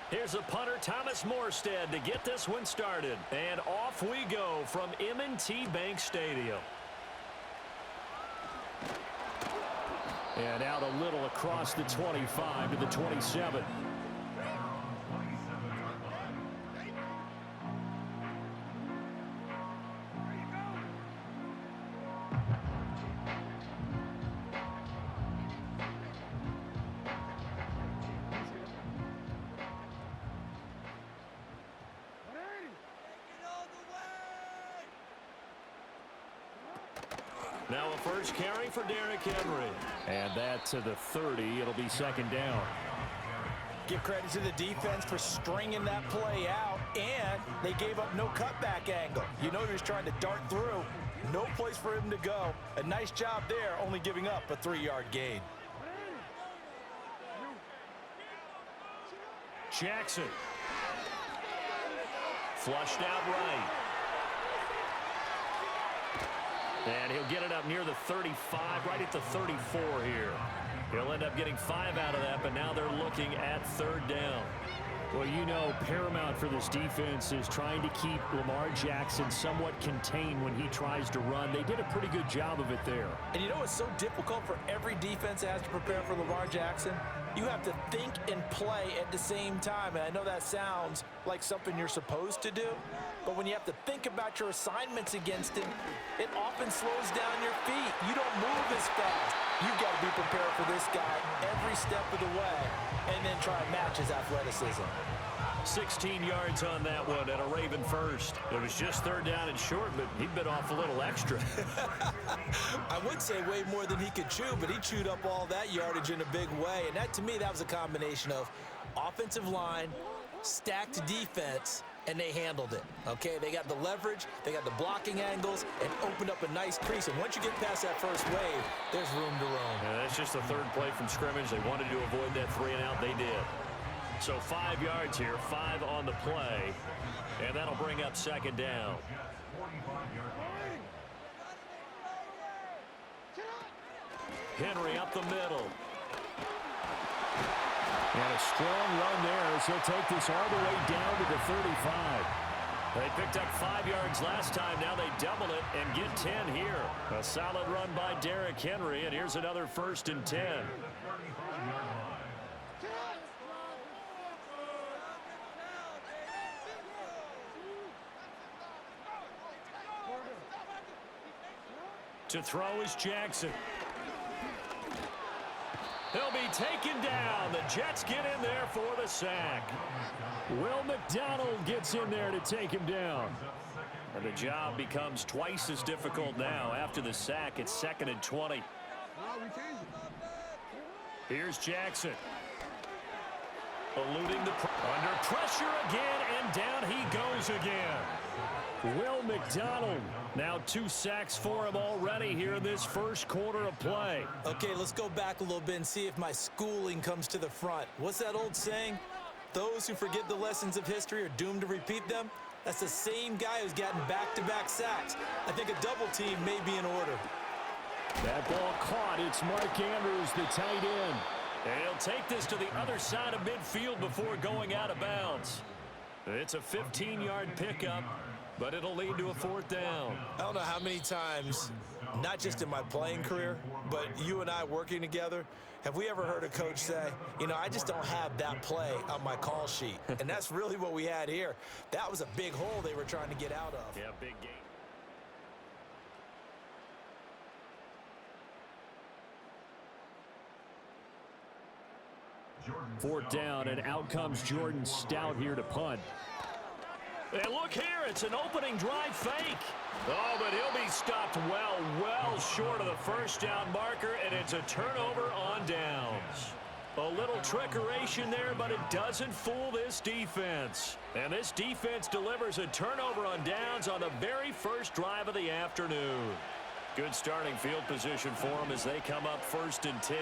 Here's the punter, Thomas Morstead, to get this one started. And off we go from M&T Bank Stadium. And out a little across the 25 to the 27. Now a first carry for Derrick Henry. And that to the 30. It'll be second down. Give credit to the defense for stringing that play out, and they gave up no cutback angle. You know he was trying to dart through. No place for him to go. A nice job there, only giving up a 3-yard gain. Jackson. Flushed out right. And he'll get it up near the 35, right at the 34 here. He'll end up getting 5 out of that, but now they're looking at third down. Well, you know, paramount for this defense is trying to keep Lamar Jackson somewhat contained when he tries to run. They did a pretty good job of it there. And you know it's so difficult for every defense that has to prepare for Lamar Jackson? You have to think and play at the same time. And I know that sounds like something you're supposed to do, but when you have to think about your assignments against him, it often slows down your feet. You don't move as fast. You've got to be prepared for this guy every step of the way and then try and match his athleticism. 16 yards on that one and a Raven first. It was just third down and short, but he bit off a little extra. I would say way more than he could chew, but he chewed up all that yardage in a big way. And that, to me, that was a combination of offensive line, stacked defense, and they handled it. Okay, they got the leverage, they got the blocking angles, and opened up a nice crease. And once you get past that first wave, there's room to roam. Yeah, that's just the third play from scrimmage. They wanted to avoid that 3-and-out. They did. So 5 yards here, 5 on the play, and that'll bring up second down. Henry up the middle. And a strong run there as he'll take this all the way down to the 35. They picked up 5 yards last time. Now they double it and get 10 here. A solid run by Derrick Henry, and here's another 1st and 10. To throw is Jackson. He'll be taken down. The Jets get in there for the sack. Will McDonald gets in there to take him down. And the job becomes twice as difficult now. After the sack, it's 2nd and 20. Here's Jackson. Eluding the under pressure again, and down he goes again. Will McDonald, now 2 sacks for him already here in this first quarter of play. Okay, let's go back a little bit and see if my schooling comes to the front. What's that old saying? Those who forget the lessons of history are doomed to repeat them. That's the same guy who's gotten back-to-back sacks. I think a double team may be in order. That ball caught. It's Mark Andrews, the tight end. And he'll take this to the other side of midfield before going out of bounds. It's a 15-yard pickup, but it'll lead to a 4th down. I don't know how many times, not just in my playing career, but you and I working together, have we ever heard a coach say, you know, I just don't have that play on my call sheet. And that's really what we had here. That was a big hole they were trying to get out of. Yeah, big game. Fourth down, and out comes Jordan Stout here to punt. And look here, it's an opening drive fake. Oh, but he'll be stopped well short of the first down marker, and it's a turnover on downs. A little trickeration there, but it doesn't fool this defense. And this defense delivers a turnover on downs on the very first drive of the afternoon. Good starting field position for them as they come up 1st and 10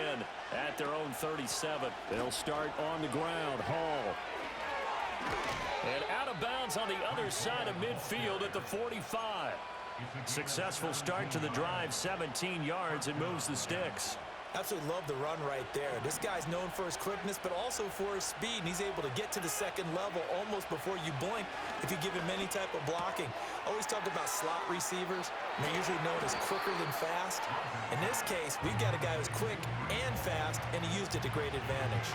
at their own 37. They'll start on the ground. Hall. And out of bounds on the other side of midfield at the 45. Successful start to the drive, 17 yards, and moves the sticks. Absolutely love the run right there. This guy's known for his quickness, but also for his speed, and he's able to get to the second level almost before you blink if you give him any type of blocking. Always talk about slot receivers. They're usually known as quicker than fast. In this case, we've got a guy who's quick and fast, and he used it to great advantage.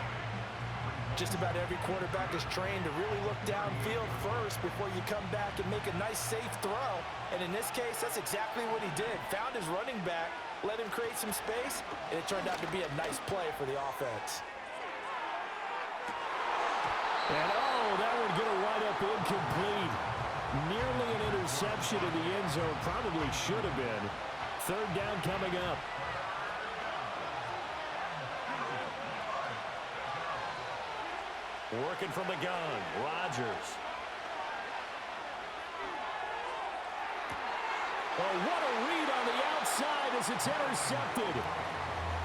Just about every quarterback is trained to really look downfield first before you come back and make a nice, safe throw. And in this case, that's exactly what he did. Found his running back, let him create some space, and it turned out to be a nice play for the offense. And, oh, that one going to wind up incomplete. Nearly an interception in the end zone. Probably should have been. Third down coming up. Working from the gun, Rodgers. Oh, what a read on the outside as it's intercepted.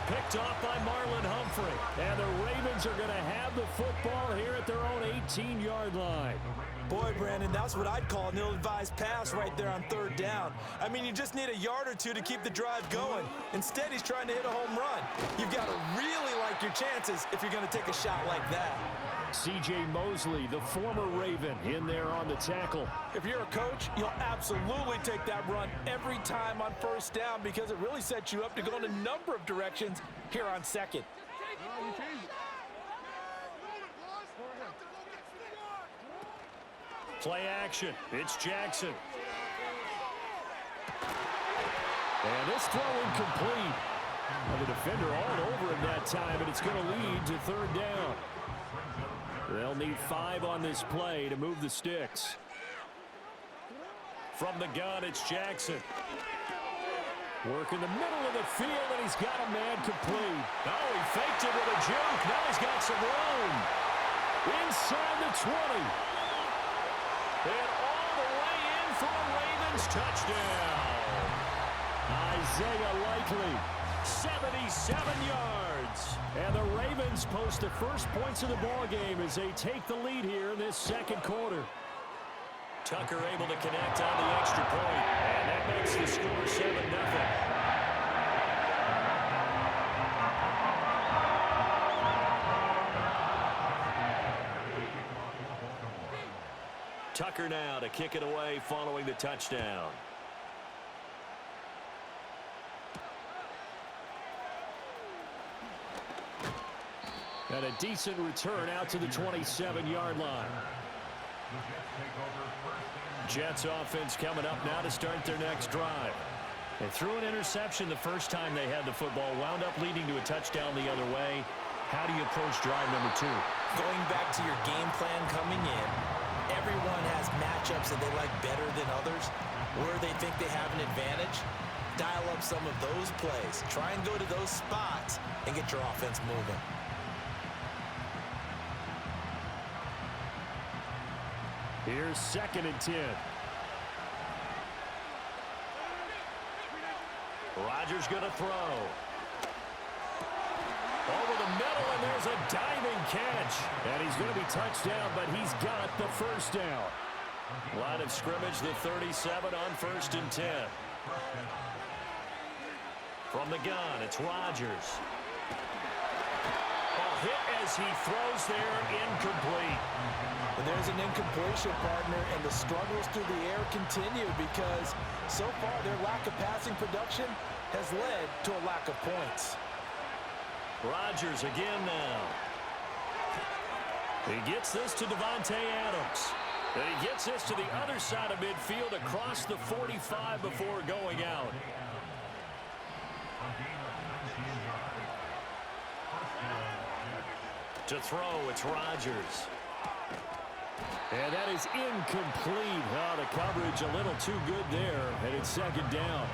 Picked off by Marlon Humphrey. And the Ravens are going to have the football here at their own 18-yard line. Boy, Brandon, that's what I'd call an ill-advised pass right there on third down. I mean, you just need a yard or two to keep the drive going. Instead, he's trying to hit a home run. You've got to really like your chances if you're going to take a shot like that. C.J. Mosley, the former Raven, in there on the tackle. If you're a coach, you'll absolutely take that run every time on first down because it really sets you up to go in a number of directions here on second. Play action. It's Jackson. And this throw incomplete. Well, the defender all over him that time, and it's going to lead to third down. They'll need 5 on this play to move the sticks. From the gun, it's Jackson. Work in the middle of the field, and he's got a man complete. Oh, he faked it with a juke. Now he's got some room. Inside the 20. And all the way in for a Ravens touchdown. Isaiah Likely, 77 yards. And the Ravens post the first points of the ballgame as they take the lead here in this second quarter. Tucker able to connect on the extra point, and that makes the score 7-0. Tucker now to kick it away following the touchdown. And a decent return out to the 27-yard line. Jets offense coming up now to start their next drive. They threw an interception the first time they had the football, wound up leading to a touchdown the other way. How do you approach drive number 2? Going back to your game plan coming in, everyone has matchups that they like better than others, where they think they have an advantage. Dial up some of those plays. Try and go to those spots and get your offense moving. Here's 2nd and 10. Rodgers going to throw. Over the middle, and there's a diving catch. And he's going to be touched down, but he's got the first down. Line of scrimmage, the 37 on 1st and 10. From the gun, it's Rodgers. Hit as he throws there, incomplete. And there's an incompletion, partner, and the struggles through the air continue because so far their lack of passing production has led to a lack of points. Rodgers again now. He gets this to Devontae Adams. And he gets this to the other side of midfield across the 45 before going out. To throw, it's Rodgers. And that is incomplete. Oh, the coverage a little too good there, and it's 2nd down.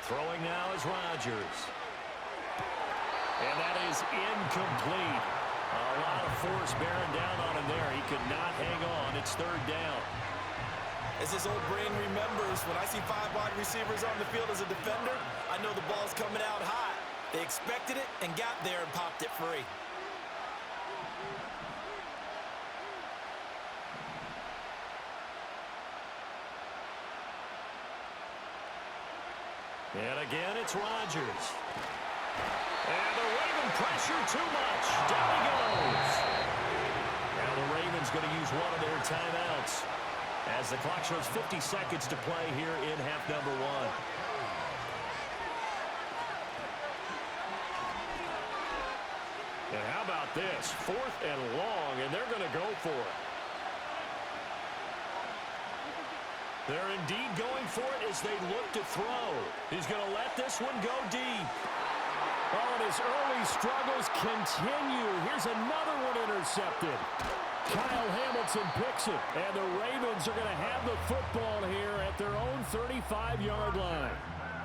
Throwing now is Rodgers. And that is incomplete. A lot of force bearing down on him there. He could not hang on. It's 3rd down. As this old brain remembers, when I see 5 wide receivers on the field as a defender, I know the ball's coming out hot. They expected it and got there and popped it free. And again, it's Rodgers. And the Raven pressure too much. Down he goes. Now the Ravens going to use one of their timeouts as the clock shows 50 seconds to play here in half number one. And how about this? 4th and long, and they're going to go for it. They're indeed going for it as they look to throw. He's going to let this one go deep. Oh, and his early struggles continue. Here's another one intercepted. Kyle Hamilton picks it, and the Ravens are going to have the football here at their own 35-yard line.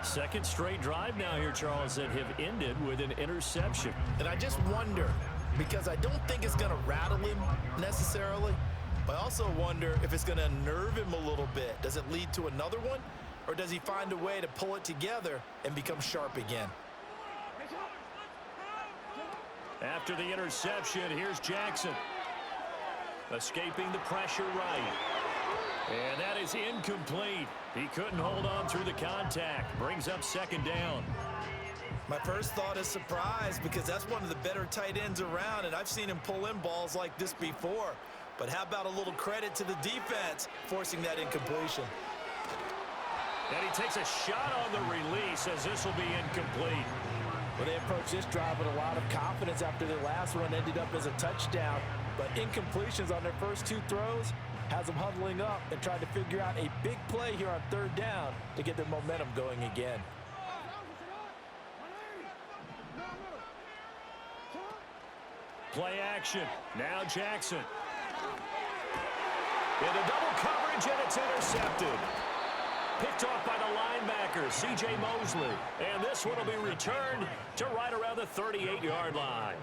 Second straight drive now here, Charles, that have ended with an interception. And I just wonder, because I don't think it's going to rattle him necessarily, but I also wonder if it's going to unnerve him a little bit. Does it lead to another one, or does he find a way to pull it together and become sharp again? After the interception, here's Jackson. Escaping the pressure right. And that is incomplete. He couldn't hold on through the contact. Brings up second down. My first thought is surprise, because that's one of the better tight ends around, and I've seen him pull in balls like this before. But how about a little credit to the defense forcing that incompletion? And he takes a shot on the release as this will be incomplete. Well, they approached this drive with a lot of confidence after their last one ended up as a touchdown. But incompletions on their first 2 throws has them huddling up and trying to figure out a big play here on 3rd down to get their momentum going again. Play action. Now Jackson. Into double coverage, and it's intercepted. Picked off by the linebacker, C.J. Mosley. And this one will be returned to right around the 38-yard line.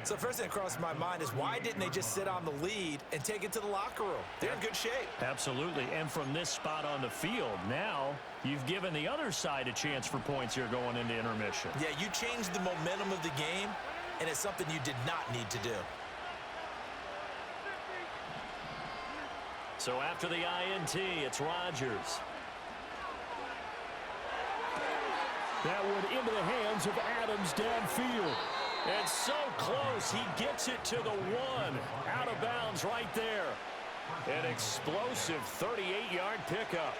So first thing that crossed my mind is, why didn't they just sit on the lead and take it to the locker room? They're in good shape. Absolutely. And from this spot on the field, now you've given the other side a chance for points here going into intermission. Yeah, you changed the momentum of the game, and it's something you did not need to do. So after the INT, it's Rodgers. That one into the hands of Adams downfield. And so close, he gets it to the 1. Out of bounds right there. An explosive 38-yard pickup.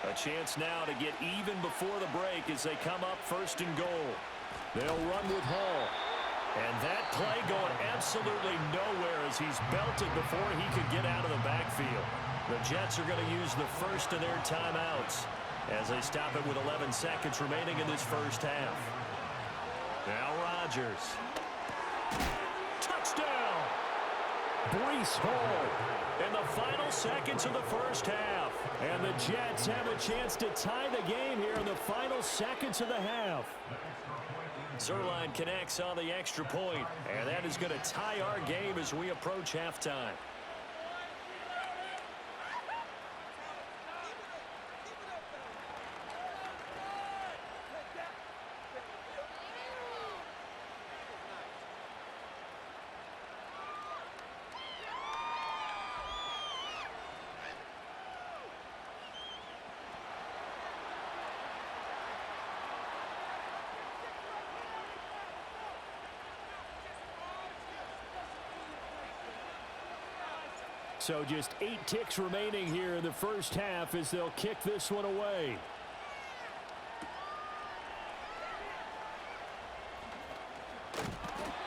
A chance now to get even before the break as they come up 1st and goal. They'll run with Hall. And that play going absolutely nowhere as he's belted before he could get out of the backfield. The Jets are going to use the first of their timeouts as they stop it with 11 seconds remaining in this first half. Now Rodgers. Touchdown! Breece Hall in the final seconds of the first half. And the Jets have a chance to tie the game here in the final seconds of the half. Zerline connects on the extra point, and that is going to tie our game as we approach halftime. So just 8 ticks remaining here in the first half as they'll kick this one away.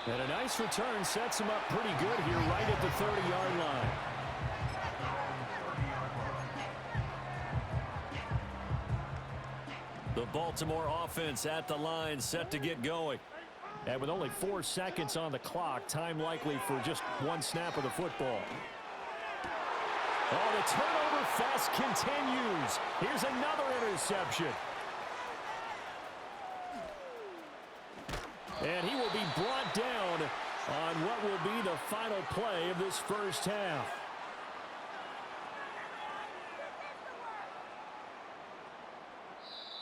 And a nice return sets him up pretty good here right at the 30-yard line. The Baltimore offense at the line set to get going. And with only 4 seconds on the clock, time likely for just 1 snap of the football. Oh, the turnover fest continues. Here's another interception. And he will be brought down on what will be the final play of this first half.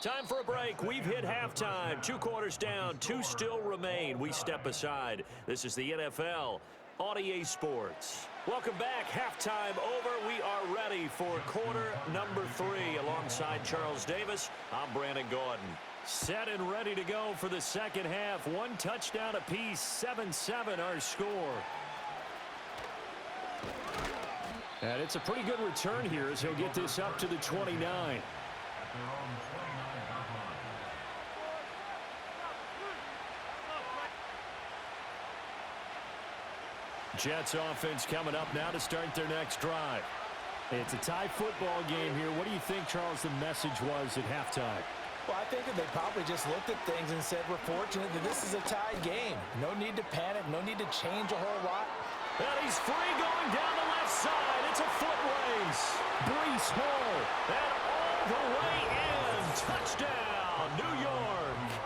Time for a break. We've hit halftime. 2 quarters down, 2 still remain. We step aside. This is the NFL. on EA Sports. Welcome back. Halftime over. We are ready for quarter number 3. Alongside Charles Davis, I'm Brandon Gordon. Set and ready to go for the second half. One touchdown apiece, 7-7 our score. And it's a pretty good return here as he'll get this up to the 29. Jets offense coming up now to start their next drive. It's a tie football game here. What do you think, Charles, the message was at halftime? Well, I think that they probably just looked at things and said, we're fortunate that this is a tied game. No need to panic. No need to change a whole lot. And he's free going down the left side. It's a foot race. Breece Hall. And all the way in. Touchdown, New York.